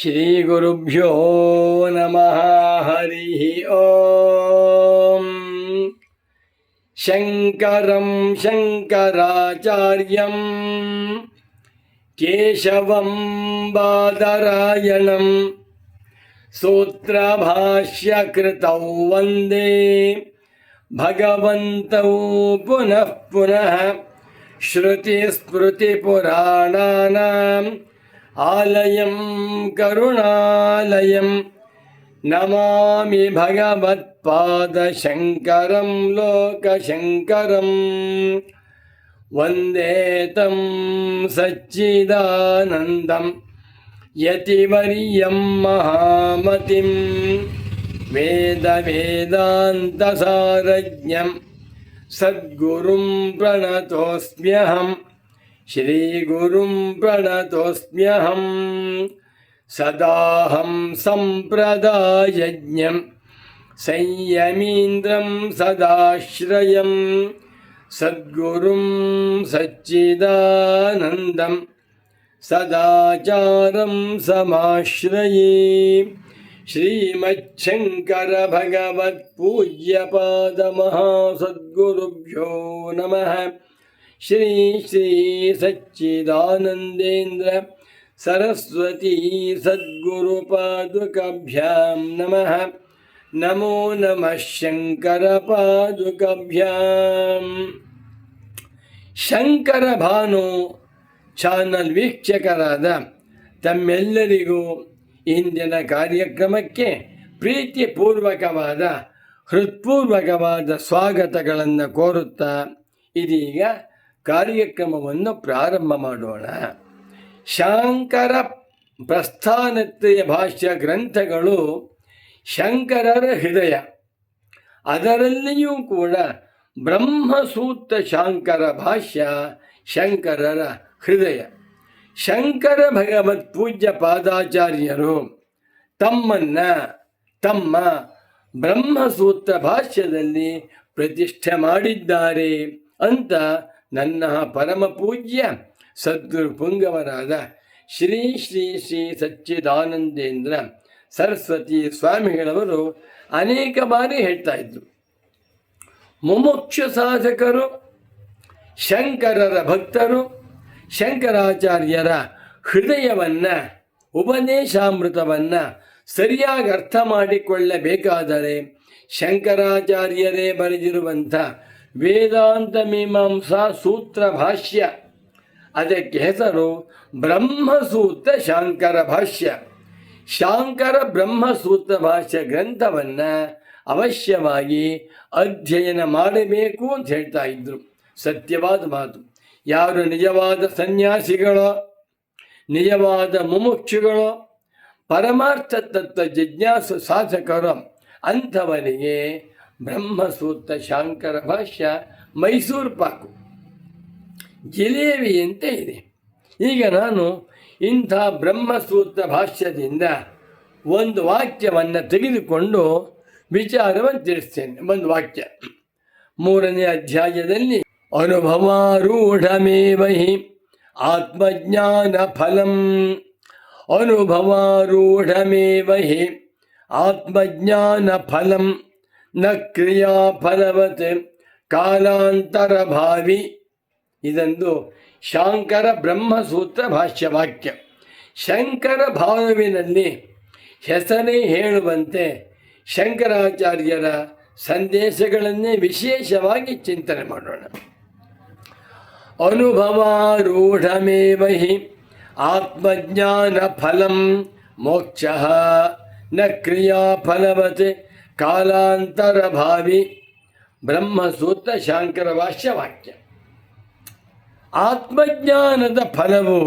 ಶ್ರೀಗುರುಭ್ಯೋ ನಮಃ. ಹರಿ ಓಂ. ಶಂಕರಂ ಶಂಕರಾಚಾರ್ಯಂ ಕೇಶವಂ ಬಾದರಾಯಣಂ ಸೂತ್ರಭಾಷ್ಯಕೃತೌ ವಂದೇ ಭಗವಂತೌ ಪುನಃ ಪುನಃ. ಶ್ರುತಿಸ್ಮೃತಿಪುರಾಣಾನಾಂ ಆಲಯಂ ಕರುಣಾಲಯಂ ನಮಾಮಿ ಭಗವತ್ಪಾದಶಂಕರಂ ಲೋಕಶಂಕರಂ. ವಂದೇ तं ಸಚ್ಚಿದಾನಂದಂ ಯತಿವರ್ಯಂ ಮಹಾಮತಿಂ ವೇದಾಂತಸಾರಜ್ಞಂ ಸದ್ಗುರುಂ ಪ್ರಣತೋಸ್ಮ್ಯಹಂ. ಶ್ರೀಗುರುಂ ಪ್ರಣತೋಸ್ಮ್ಯಹಂ. ಸದಾಹಂ ಸಂಪ್ರದಾಯಜ್ಞಂ ಸಂಯಮೀಂದ್ರಂ ಸದಾಶ್ರಯಂ ಸದ್ಗುರುಂ ಸಚ್ಚಿದಾನಂದಂ ಸದಾಚಾರಂ ಸಮಾಶ್ರಯೇ. ಶ್ರೀಮಚ್ಛಂಕರ ಭಗವತ್ ಪೂಜ್ಯಪಾದ ಮಹಾಸದ್ಗುರುಭ್ಯೋ ನಮಃ. ಶ್ರೀ ಶ್ರೀ ಸಚ್ಚಿದಾನಂದೇಂದ್ರ ಸರಸ್ವತೀ ಸದ್ಗುರುಪಾದುಕಾಭ್ಯಾಂ ನಮಃ. ನಮೋ ನಮಃ ಶಂಕರ ಪಾದುಕಾಭ್ಯಾಂ. ಶಂಕರ ಭಾನು ಚಾನಲ್ ವೀಕ್ಷಕರಾದ ತಮ್ಮೆಲ್ಲರಿಗೂ ಇಂದಿನ ಕಾರ್ಯಕ್ರಮಕ್ಕೆ ಪ್ರೀತಿಪೂರ್ವಕವಾದ ಹೃತ್ಪೂರ್ವಕವಾದ ಸ್ವಾಗತಗಳನ್ನು ಕೋರುತ್ತಾ ಇದೀಗ ಕಾರ್ಯಕ್ರಮವನ್ನು ಪ್ರಾರಂಭ ಮಾಡೋಣ. ಶಾಂಕರ ಪ್ರಸ್ಥಾನತ್ರಯ ಭಾಷ್ಯ ಗ್ರಂಥಗಳು ಶಂಕರರ ಹೃದಯ. ಅದರಲ್ಲಿಯೂ ಕೂಡ ಬ್ರಹ್ಮಸೂತ್ರ ಶಾಂಕರ ಭಾಷ್ಯ ಶಂಕರರ ಹೃದಯ. ಶಂಕರ ಭಗವತ್ ಪೂಜ್ಯ ಪಾದಾಚಾರ್ಯರು ತಮ್ಮ ಬ್ರಹ್ಮಸೂತ್ರ ಭಾಷ್ಯದಲ್ಲಿ ಪ್ರತಿಷ್ಠೆ ಮಾಡಿದ್ದಾರೆ ಅಂತ ನನ್ನ ಪರಮ ಪೂಜ್ಯ ಸದ್ಗುರು ಪುಂಗವರಾದ ಶ್ರೀ ಶ್ರೀ ಶ್ರೀ ಸಚ್ಚಿದಾನಂದೇಂದ್ರ ಸರಸ್ವತಿ ಸ್ವಾಮಿಗಳವರು ಅನೇಕ ಬಾರಿ ಹೇಳ್ತಾ ಇದ್ರು. ಮುಮುಕ್ಷು ಸಾಧಕರು, ಶಂಕರರ ಭಕ್ತರು ಶಂಕರಾಚಾರ್ಯರ ಹೃದಯವನ್ನು, ಉಪದೇಶಾಮೃತವನ್ನು ಸರಿಯಾಗಿ ಅರ್ಥ ಮಾಡಿಕೊಳ್ಳಬೇಕಾದರೆ ಶಂಕರಾಚಾರ್ಯರೇ ಬರೆದಿರುವಂಥ ವೇದಾಂತ ಮೀಮಾಂಸಾ ಸೂತ್ರ ಭಾಷ್ಯ, ಅದಕ್ಕೆ ಹೆಸರು ಬ್ರಹ್ಮಸೂತ್ರ ಶಾಂಕರ ಭಾಷ್ಯ. ಶಾಂಕರ ಬ್ರಹ್ಮಸೂತ್ರ ಭಾಷ್ಯ ಗ್ರಂಥವನ್ನು ಅವಶ್ಯವಾಗಿ ಅಧ್ಯಯನ ಮಾಡಬೇಕು ಅಂತ ಹೇಳ್ತಾ ಇದ್ದರು. ಸತ್ಯವಾದ ಮಾತು. ಯಾರು ನಿಜವಾದ ಸನ್ಯಾಸಿಗಳೋ, ನಿಜವಾದ ಮುಮುಕ್ಷುಗಳೋ, ಪರಮಾರ್ಥ ತತ್ವ ಜಿಜ್ಞಾಸು ಸಾಧಕರೋ ಅಂಥವರಿಗೆ ಬ್ರಹ್ಮಸೂತ್ರ ಶಾಂಕರ ಭಾಷ್ಯ ಮೈಸೂರು ಪಾಕು, ಜಿಲೇಬಿಯಂತೆ ಇದೆ. ಈಗ ನಾನು ಇಂಥ ಬ್ರಹ್ಮಸೂತ್ರ ಭಾಷ್ಯದಿಂದ ಒಂದು ವಾಕ್ಯವನ್ನು ತೆಗೆದುಕೊಂಡು ವಿಚಾರವನ್ನು ತಿಳಿಸ್ತೇನೆ. ಒಂದು ವಾಕ್ಯ 3ನೇ ಅಧ್ಯಾಯದಲ್ಲಿ ಅನುಭವಾರೂಢಮೇವ ಹಿ ಆತ್ಮಜ್ಞಾನ ಫಲಂ. ಅನುಭವಾರೂಢಮೇವ ಹಿ ಆತ್ಮಜ್ಞಾನ ಫಲಂ ನ ಕ್ರಿಯಾಫಲವತ್ ಕಾಲಾಂತರ ಭಾವಿ. ಇದೊಂದು ಶಾಂಕರ ಬ್ರಹ್ಮಸೂತ್ರ ಭಾಷ್ಯ ವಾಕ್ಯ. ಶಂಕರ ಭಾನುವಿನಲ್ಲಿ ಹೆಸರೇ ಹೇಳುವಂತೆ ಶಂಕರಾಚಾರ್ಯರ ಸಂದೇಶಗಳನ್ನೇ ವಿಶೇಷವಾಗಿ ಚಿಂತನೆ ಮಾಡೋಣ. ಅನುಭವಾರೂಢಮೇವ ಹಿ ಆತ್ಮಜ್ಞಾನ ಫಲಂ ಮೋಕ್ಷಃ ನ ಕ್ರಿಯಾಫಲವತ್ ಕಾಲಾಂತರ ಭಾವಿ. ಬ್ರಹ್ಮಸೂತ್ರ ಶಾಂಕರ ಭಾಷ್ಯ ವಾಕ್ಯ. ಆತ್ಮಜ್ಞಾನದ ಫಲವು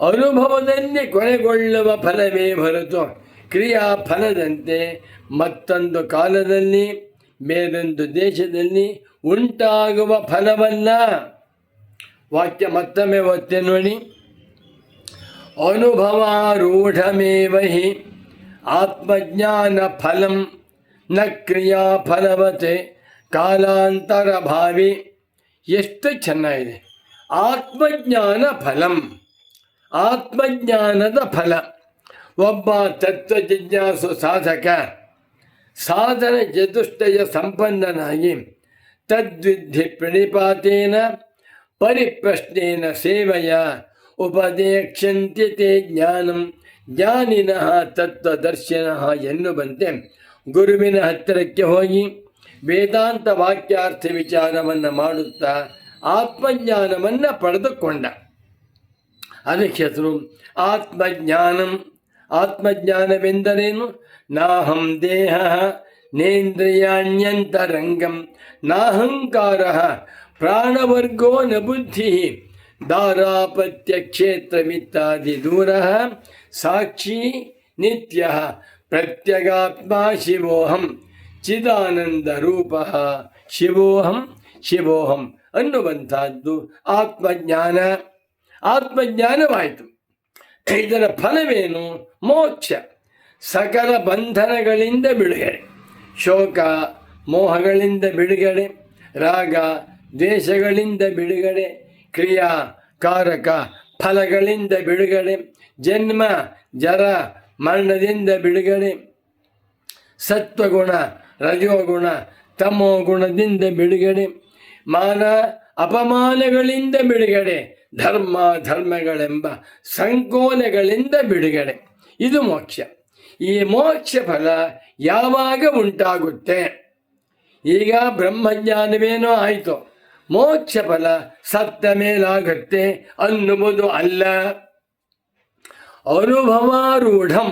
ಅನುಭವದಲ್ಲಿ ಕೊನೆಗೊಳ್ಳುವ ಫಲವೇ ಹೊರತು ಕ್ರಿಯಾಫಲದಂತೆ ಮತ್ತೊಂದು ಕಾಲದಲ್ಲಿ ಬೇರೊಂದು ದೇಶದಲ್ಲಿ ಉಂಟಾಗುವ ಫಲವಲ್ಲ. ವಾಕ್ಯ ಮತ್ತೊಮ್ಮೆ ಒತ್ತೆ ನೋಡಿ. ಅನುಭವಾರೂಢಮೇವ ಹಿ ಆತ್ಮಜ್ಞಾನ ಫಲಂ ನ ಕ್ರಿಯಾಫಲವತ್ ಕಾಲಾಂತರ ಭಾವಿ. ಎಷ್ಟು ಚೆನ್ನಾಗಿದೆ. ಆತ್ಮಜ್ಞಾನ ಫಲಂ, ಆತ್ಮಜ್ಞಾನದ ಫಲ. ಒಬ್ಬ ತತ್ವ ಜಿಜ್ಞಾಸು ಸಾಧಕ ಸಾಧನ ಚತುಷ್ಟಯ ಸಂಪನ್ನನಾಗಿ ತದ್ವಿಧಿ ಪ್ರಣಿಪಾತೇನ ಪರಿಪ್ರಶ್ನೇನ ಸೇವೆಯ ಉಪದೇಕ್ಷಂತ್ಯ ತೇ ಜ್ಞಾನಂ ಜ್ಞಾನಿನಃ ತತ್ವದರ್ಶಿನಃ ಎನ್ನುವಂತೆ ಗುರುವಿನ ಹತ್ತಿರಕ್ಕೆ ಹೋಗಿ ವೇದಾಂತ ವಾಕ್ಯಾರ್ಥ ವಿಚಾರವನ್ನು ಮಾಡುತ್ತಾ ಆತ್ಮಜ್ಞಾನವನ್ನು ಪಡೆದುಕೊಂಡ. ಅದಕ್ಕೆ ಹೆಸರು ಆತ್ಮಜ್ಞಾನಂ. ಆತ್ಮಜ್ಞಾನವೆಂದರೇನು? ನಾಹಂ ದೇಹ ನೇಂದ್ರಿಯಾಣ್ಯಂತರಂಗಂ ನಾಹಂಕಾರ ಪ್ರಾಣವರ್ಗೋ ನ ಬುದ್ಧಿ ದಾರಾಪತ್ಯ ಕ್ಷೇತ್ರಮಿತ್ಯಾದಿ ದೂರ ಸಾಕ್ಷಿ ನಿತ್ಯ ಪ್ರತ್ಯಗಾತ್ಮ ಶಿವೋಹಂ ಚಿದಾನಂದ ರೂಪ ಶಿವೋಹಂ ಶಿವೋಹಂ ಅನ್ನುವಂಥದ್ದು ಆತ್ಮಜ್ಞಾನ. ಆತ್ಮಜ್ಞಾನವಾಯಿತು. ಇದರ ಫಲವೇನು? ಮೋಕ್ಷ. ಸಕಲ ಬಂಧನಗಳಿಂದ ಬಿಡುಗಡೆ, ಶೋಕ ಮೋಹಗಳಿಂದ ಬಿಡುಗಡೆ, ರಾಗ ದ್ವೇಷಗಳಿಂದ ಬಿಡುಗಡೆ, ಕ್ರಿಯಾ ಕಾರಕ ಫಲಗಳಿಂದ ಬಿಡುಗಡೆ, ಜನ್ಮ ಜರ ಮರಣದಿಂದ ಬಿಡುಗಡೆ, ಸತ್ವಗುಣ ರಜೋಗುಣ ತಮೋಗುಣದಿಂದ ಬಿಡುಗಡೆ, ಮಾನ ಅಪಮಾನಗಳಿಂದ ಬಿಡುಗಡೆ, ಧರ್ಮ ಧರ್ಮಗಳೆಂಬ ಸಂಕೋಲೆಗಳಿಂದ ಬಿಡುಗಡೆ. ಇದು ಮೋಕ್ಷ. ಈ ಮೋಕ್ಷ ಫಲ ಯಾವಾಗ ಉಂಟಾಗುತ್ತೆ? ಈಗ ಬ್ರಹ್ಮಜ್ಞಾನವೇನೋ ಆಯಿತು, ಮೋಕ್ಷ ಫಲ ಸತ್ತ ಮೇಲಾಗುತ್ತೆ ಅನ್ನುವುದು ಅಲ್ಲ. ಅನುಭವಾರೂಢಂ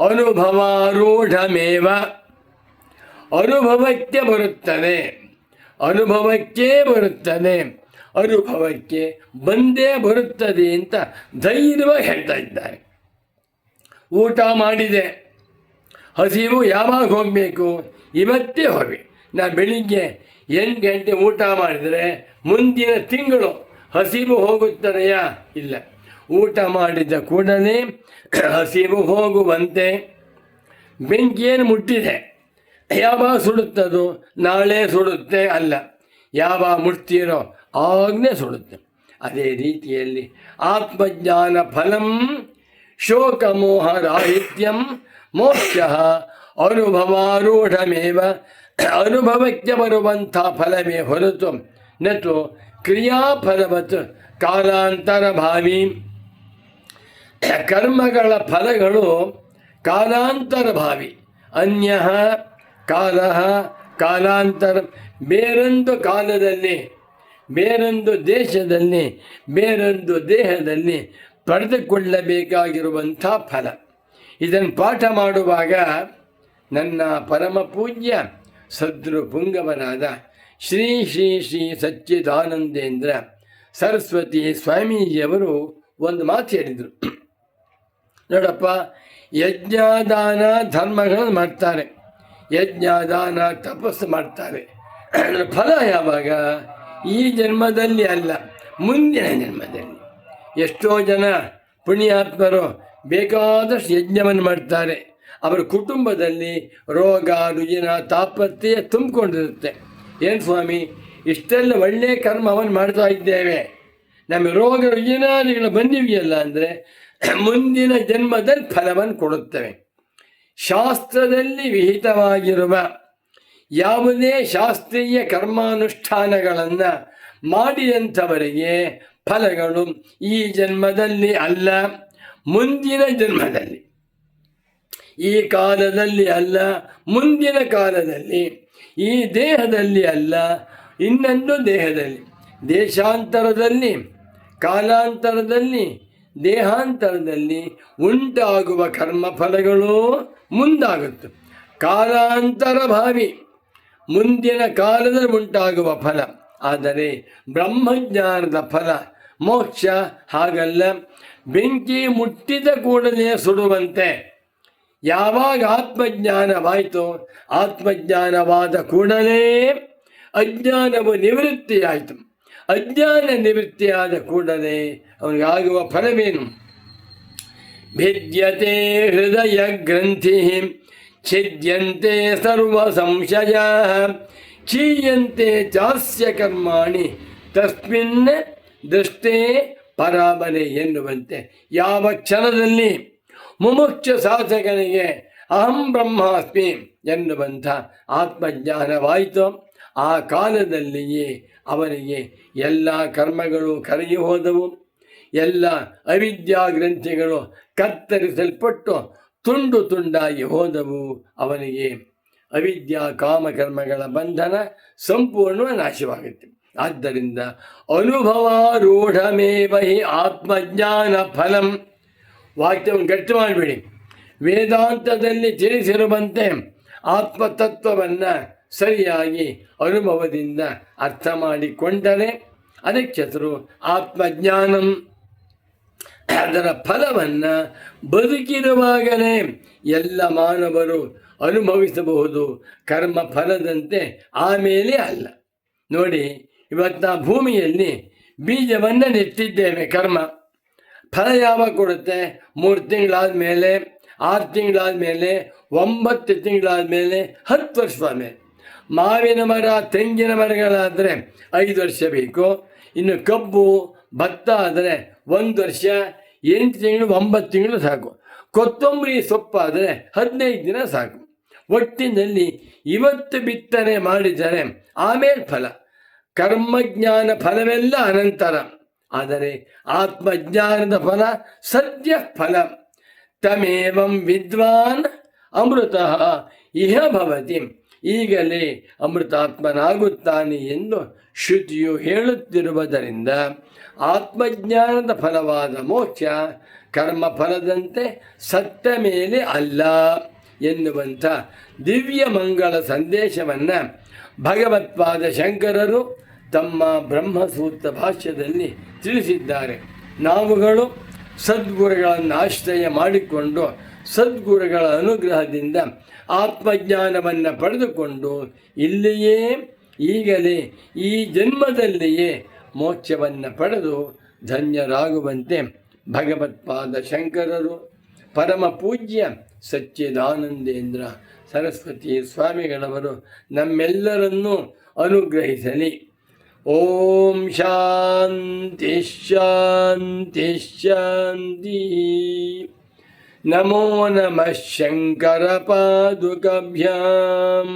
ಅನುಭವಾರೂಢಮೇವ. ಅನುಭವಕ್ಕೆ ಬರುತ್ತದೆ, ಅನುಭವಕ್ಕೆ ಬರುತ್ತದೆ, ಅನುಭವಕ್ಕೆ ಬಂದೇ ಬರುತ್ತದೆ ಅಂತ ಧೈರ್ಯವಾಗಿ ಹೇಳ್ತಾ ಇದ್ದಾರೆ. ಊಟ ಮಾಡಿದೆ, ಹಸಿವು ಯಾವಾಗ ಹೋಗಬೇಕು? ಇವತ್ತೇ ಹೋಗಿ. ನಾ ಬೆಳಿಗ್ಗೆ 8 ಗಂಟೆ ಊಟ ಮಾಡಿದರೆ ಮುಂದಿನ ತಿಂಗಳು ಹಸಿವು ಹೋಗುತ್ತದೆಯಾ? ಇಲ್ಲ. ಊಟ ಮಾಡಿದ ಕೂಡಲೇ ಹಸಿವು ಹೋಗುವಂತೆ ಬೆಂಕಿಯನ್ನು ಮುಟ್ಟಿದೆ, ಯಾವಾಗ ಸುಡುತ್ತದೋ? ನಾಳೆ ಸುಡುತ್ತೆ ಅಲ್ಲ, ಯಾವಾಗ ಮುಟ್ತೀರೋ ಆಗಲೇ ಸುಡುತ್ತೆ. ಅದೇ ರೀತಿಯಲ್ಲಿ ಆತ್ಮಜ್ಞಾನ ಫಲಂ ಶೋಕಮೋಹ ರಾಹಿತ್ಯಂ ಮೋಕ್ಷ ಅನುಭವಾರೂಢಮೇವ. ಅನುಭವಕ್ಕೆ ಬರುವಂಥ ಫಲವೇ ಹೊರತು ನತು ಕ್ರಿಯಾಫಲವತ್ ಕಾಲಾಂತರ ಭಾವಿ. ಕರ್ಮಗಳ ಫಲಗಳು ಕಾಲಾಂತರ ಭಾವಿ. ಅನ್ಯ ಕಾಲ ಕಾಲಾಂತರ, ಬೇರೊಂದು ಕಾಲದಲ್ಲಿ, ಬೇರೊಂದು ದೇಶದಲ್ಲಿ, ಬೇರೊಂದು ದೇಹದಲ್ಲಿ ಪಡೆದುಕೊಳ್ಳಬೇಕಾಗಿರುವಂಥ ಫಲ. ಇದನ್ನು ಪಾಠ ಮಾಡುವಾಗ ನನ್ನ ಪರಮ ಪೂಜ್ಯ ಸದ್ಗುರು ಪುಂಗವರಾದ ಶ್ರೀ ಶ್ರೀ ಶ್ರೀ ಸಚ್ಚಿದಾನಂದೇಂದ್ರ ಸರಸ್ವತಿ ಸ್ವಾಮೀಜಿಯವರು ಒಂದು ಮಾತು ಹೇಳಿದರು. ನೋಡಪ್ಪ, ಯಜ್ಞದಾನ ಧರ್ಮಗಳನ್ನು ಮಾಡ್ತಾರೆ, ಯಜ್ಞದಾನ ತಪಸ್ಸು ಮಾಡ್ತಾರೆ. ಫಲ ಯಾವಾಗ? ಈ ಜನ್ಮದಲ್ಲಿ ಅಲ್ಲ, ಮುಂದಿನ ಜನ್ಮದಲ್ಲಿ. ಎಷ್ಟೋ ಜನ ಪುಣ್ಯಾತ್ಮರು ಬೇಕಾದಷ್ಟು ಯಜ್ಞವನ್ನು ಮಾಡ್ತಾರೆ, ಅವರ ಕುಟುಂಬದಲ್ಲಿ ರೋಗ ರುಜಿನ ತಾಪತ್ರೆಯ ತುಂಬಿಕೊಂಡಿರುತ್ತೆ. ಏನು ಸ್ವಾಮಿ, ಇಷ್ಟೆಲ್ಲ ಒಳ್ಳೆಯ ಕರ್ಮವನ್ನು ಮಾಡ್ತಾ ಇದ್ದೇವೆ, ನಮ್ಮ ರೋಗ ರುಜಿನಾದಿಗಳು ಬಂದಿವೆಯಲ್ಲ ಅಂದರೆ ಮುಂದಿನ ಜನ್ಮದಲ್ಲಿ ಫಲವನ್ನು ಕೊಡುತ್ತವೆ. ಶಾಸ್ತ್ರದಲ್ಲಿ ವಿಹಿತವಾಗಿರುವ ಯಾವುದೇ ಶಾಸ್ತ್ರೀಯ ಕರ್ಮಾನುಷ್ಠಾನಗಳನ್ನು ಮಾಡಿದಂಥವರಿಗೆ ಫಲಗಳು ಈ ಜನ್ಮದಲ್ಲಿ ಅಲ್ಲ, ಮುಂದಿನ ಜನ್ಮದಲ್ಲಿ. ಈ ಕಾಲದಲ್ಲಿ ಅಲ್ಲ, ಮುಂದಿನ ಕಾಲದಲ್ಲಿ. ಈ ದೇಹದಲ್ಲಿ ಅಲ್ಲ, ಇನ್ನೊಂದು ದೇಹದಲ್ಲಿ. ದೇಶಾಂತರದಲ್ಲಿ, ಕಾಲಾಂತರದಲ್ಲಿ, ದೇಹಾಂತರದಲ್ಲಿ ಉಂಟಾಗುವ ಕರ್ಮಫಲಗಳು ಮುಂದಾಗುತ್ತೆ. ಕಾಲಾಂತರ ಭಾವಿ, ಮುಂದಿನ ಕಾಲದಲ್ಲಿ ಉಂಟಾಗುವ ಫಲ. ಆದರೆ ಬ್ರಹ್ಮಜ್ಞಾನದ ಫಲ ಮೋಕ್ಷ ಹಾಗಲ್ಲ. ಬೆಂಕಿ ಮುಟ್ಟಿದ ಕೂಡಲೇ ಸುಡುವಂತೆ ಯಾವಾಗ ಆತ್ಮಜ್ಞಾನವಾಯಿತೋ, ಆತ್ಮಜ್ಞಾನವಾದ ಕೂಡಲೇ ಅಜ್ಞಾನವು ನಿವೃತ್ತಿಯಾಯಿತು. ಅಜ್ಞಾನ ನಿವೃತ್ತಿಯಾದ ಕೂಡಲೇ ಅವನಿಗಾಗುವ ಫಲವೇನು? ಭಿದ್ಯತೆ ಹೃದಯ ಗ್ರಂಥಿ ಛಿದ್ಯಂತೆ ಸರ್ವ ಸಂಶಯ ಕ್ಷೀಯಂತೆ ಚಾಸ್ಯ ಕರ್ಮಾಣಿ ತಸ್ಮಿನ್ ದೃಷ್ಟೇ ಪರಾಬರೆ ಎನ್ನುವಂತೆ ಯಾವ ಕ್ಷಣದಲ್ಲಿ ಮುಮುಕ್ಷ ಸಾಧಕನಿಗೆ ಅಹಂ ಬ್ರಹ್ಮಾಸ್ಮಿ ಎನ್ನುವಂಥ ಆತ್ಮಜ್ಞಾನವಾಯಿತು. ಆ ಕಾಲದಲ್ಲಿಯೇ ಅವನಿಗೆ ಎಲ್ಲ ಕರ್ಮಗಳು ಕರಗಿ ಹೋದವು, ಎಲ್ಲ ಅವಿದ್ಯಾ ಗ್ರಂಥಿಗಳು ಕತ್ತರಿಸಲ್ಪಟ್ಟು ತುಂಡು ತುಂಡಾಗಿ ಹೋದವು. ಅವನಿಗೆ ಅವಿದ್ಯಾ ಕಾಮಕರ್ಮಗಳ ಬಂಧನ ಸಂಪೂರ್ಣ ನಾಶವಾಗುತ್ತೆ. ಆದ್ದರಿಂದ ಅನುಭವಾರೂಢಮೇವ ಹಿ ಆತ್ಮಜ್ಞಾನ ಫಲಂ. ವಾಕ್ಯವನ್ನು ಗಟ್ಟಿ ಮಾಡಬೇಡಿ. ವೇದಾಂತದಲ್ಲಿ ತಿಳಿಸಿರುವಂತೆ ಆತ್ಮತತ್ವವನ್ನು ಸರಿಯಾಗಿ ಅನುಭವದಿಂದ ಅರ್ಥ ಮಾಡಿಕೊಂಡರೆ ಅದಕ್ಕೆ ಹೆಸರು ಆತ್ಮಜ್ಞಾನಂ. ಅದರ ಫಲವನ್ನು ಬದುಕಿರುವಾಗಲೇ ಎಲ್ಲ ಮಾನವರು ಅನುಭವಿಸಬಹುದು, ಕರ್ಮ ಫಲದಂತೆ ಆಮೇಲೆ ಅಲ್ಲ. ನೋಡಿ, ಇವತ್ತು ನಾವು ಭೂಮಿಯಲ್ಲಿ ಬೀಜವನ್ನು ನೆಟ್ಟಿದ್ದೇವೆ. ಕರ್ಮ ಫಲ ಯಾವಾಗ ಕೊಡುತ್ತೆ? 3 ತಿಂಗಳಾದ ಮೇಲೆ, 6 ತಿಂಗಳಾದ ಮೇಲೆ, 9 ತಿಂಗಳಾದ ಮೇಲೆ, 10 ವರ್ಷದ ಮೇಲೆ. ಮಾವಿನ ಮರ, ತೆಂಗಿನ ಮರಗಳಾದರೆ 5 ವರ್ಷ ಬೇಕು. ಇನ್ನು ಕಬ್ಬು, ಭತ್ತ ಆದರೆ 1 ವರ್ಷ, 8 ತಿಂಗಳು, 9 ತಿಂಗಳು ಸಾಕು. ಕೊತ್ತಂಬರಿ ಸೊಪ್ಪಾದರೆ 15 ದಿನ ಸಾಕು. ಒಟ್ಟಿನಲ್ಲಿ ಇವತ್ತು ಬಿತ್ತನೆ ಮಾಡಿದರೆ ಆಮೇಲೆ ಫಲ. ಕರ್ಮಜ್ಞಾನ ಫಲವೆಲ್ಲ ಅನಂತರ, ಆದರೆ ಆತ್ಮಜ್ಞಾನದ ಫಲ ಸದ್ಯ ಫಲ. ತಮೇವಂ ವಿದ್ವಾನ್ ಅಮೃತಃ ಇಹ ಭವತಿ. ಈಗಲೇ ಅಮೃತಾತ್ಮನಾಗುತ್ತಾನೆ ಎಂದು ಶ್ರುತಿಯು ಹೇಳುತ್ತಿರುವುದರಿಂದ ಆತ್ಮಜ್ಞಾನದ ಫಲವಾದ ಮೋಕ್ಷ ಕರ್ಮ ಫಲದಂತೆ ಸತ್ತ ಮೇಲೆ ಅಲ್ಲ ಎನ್ನುವಂಥ ದಿವ್ಯ ಮಂಗಳ ಸಂದೇಶವನ್ನು ಭಗವತ್ಪಾದ ಶಂಕರರು ತಮ್ಮ ಬ್ರಹ್ಮಸೂತ್ರ ಭಾಷ್ಯದಲ್ಲಿ ತಿಳಿಸಿದ್ದಾರೆ. ನಾವುಗಳು ಸದ್ಗುರುಗಳನ್ನು ಆಶ್ರಯ ಮಾಡಿಕೊಂಡು ಸದ್ಗುರುಗಳ ಅನುಗ್ರಹದಿಂದ ಆತ್ಮಜ್ಞಾನವನ್ನು ಪಡೆದುಕೊಂಡು ಇಲ್ಲಿಯೇ ಈಗಲೇ ಈ ಜನ್ಮದಲ್ಲಿಯೇ ಮೋಕ್ಷವನ್ನು ಪಡೆದು ಧನ್ಯರಾಗುವಂತೆ ಭಗವತ್ಪಾದ ಶಂಕರರು ಪರಮ ಪೂಜ್ಯ ಸಚ್ಚಿದಾನಂದೇಂದ್ರ ಸರಸ್ವತಿ ಸ್ವಾಮಿಗಳವರು ನಮ್ಮೆಲ್ಲರನ್ನೂ ಅನುಗ್ರಹಿಸಲಿ. ಓಂ ಶಾಂತಿ ಶಾಂತಿ ಶಾಂತಿ. ನಮೋ ನಮಃ ಶಂಕರ ಪಾದುಕಭ್ಯಾಂ.